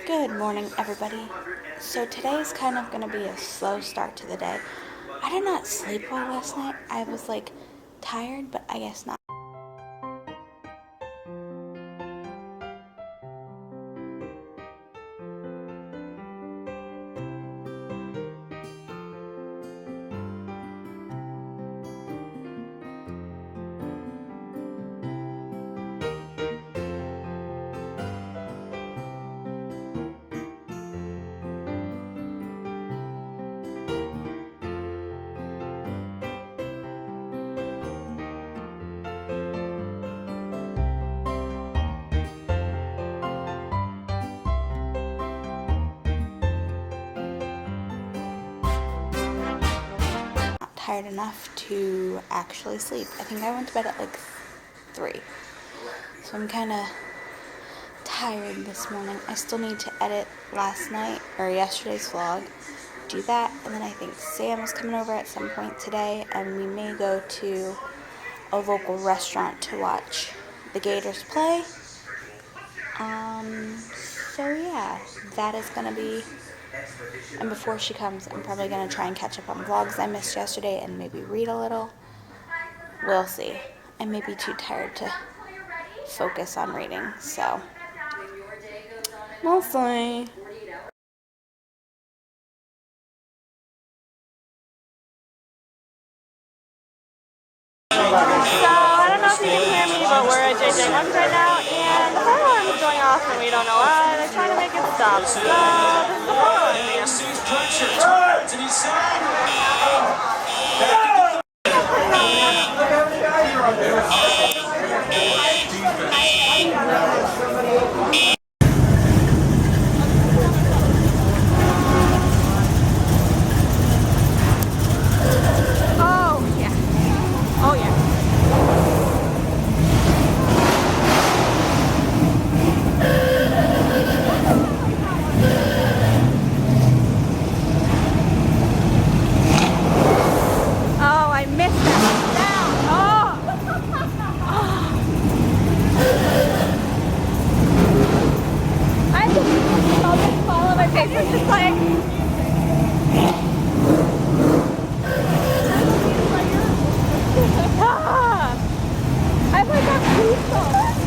Good morning, everybody. So today is kind of going to be a slow start to the day. I did not sleep well last night. I was tired, but I guess not. Not tired enough to actually sleep. I think I went to bed at 3. So I'm kind of tired this morning. I still need to edit yesterday's vlog. Do that, and then I think Sam is coming over at some point today, and we may go to a local restaurant to watch the Gators play. So yeah, that is gonna be, and before she comes, I'm probably gonna try and catch up on vlogs I missed yesterday and maybe read a little. We'll see. I may be too tired to focus on reading, so we'll see. So, I don't know if you can hear me, but we're at JJ1 right now, and the fire alarm is going off, and we don't know why. They're trying to make it stop. So, this is the fire Oh, yeah. Oh, I missed that down. I just fall on my face. It's just I got goosebumps.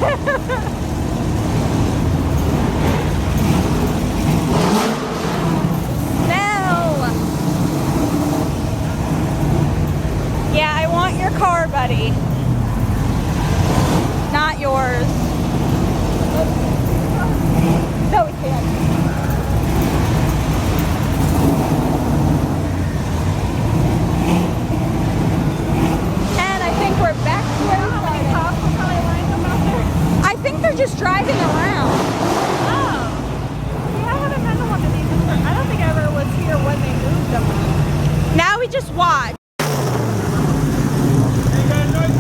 Yeah, I want your car, buddy. Not yours. No, we can't. And I think we're back to where we started. I think they're just driving around. Oh. Yeah, I haven't been to one of these before. I don't think I ever was here when they moved them. Now we just watch.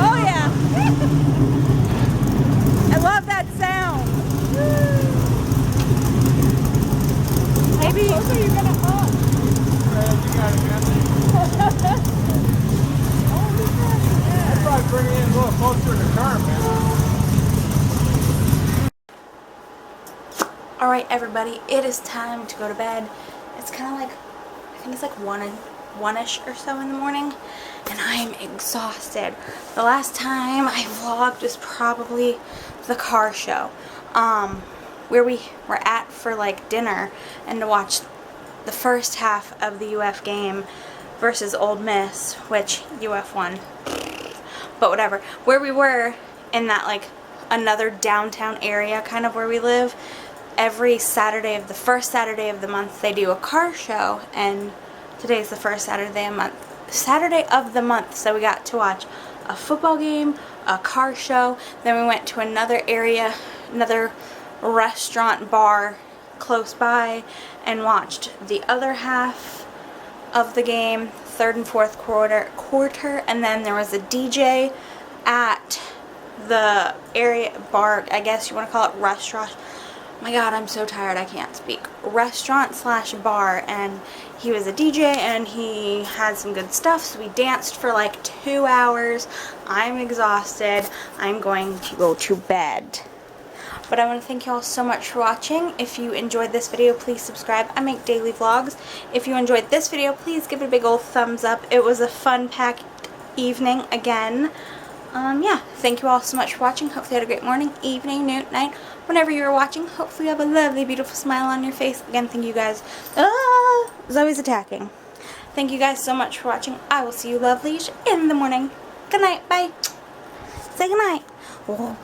Oh yeah. I love that sound. Maybe. How close are you gonna up? You got it, I'd probably bring it in a little closer to the car, man. Alright, everybody, it is time to go to bed. It's kind of I think it's 1-ish or so in the morning, and I'm exhausted. The last time I vlogged was probably the car show, where we were at for dinner and to watch the first half of the UF game versus Ole Miss, which UF won, but whatever. Where we were in that another downtown area, kind of where we live. Every Saturday of the first Saturday of the month they do a car show, and today's the first Saturday of the month, so we got to watch a football game, a car show, then we went to another area, another restaurant bar close by, and watched the other half of the game, third and fourth quarter, and then there was a DJ at the area bar, I guess you want to call it restaurant. My God, I'm so tired, I can't speak. Restaurant/bar, and he was a DJ, and he had some good stuff, so we danced for 2 hours. I'm exhausted. I'm going to go to bed. But I want to thank you all so much for watching. If you enjoyed this video, please subscribe. I make daily vlogs. If you enjoyed this video, please give it a big old thumbs up. It was a fun-packed evening again. Yeah, thank you all so much for watching. Hopefully you had a great morning, evening, noon, night, whenever you are watching. Hopefully you have a lovely, beautiful smile on your face. Again, thank you guys. Zoe's attacking. Thank you guys so much for watching. I will see you lovelies in the morning. Good night. Bye. Say good night. Oh.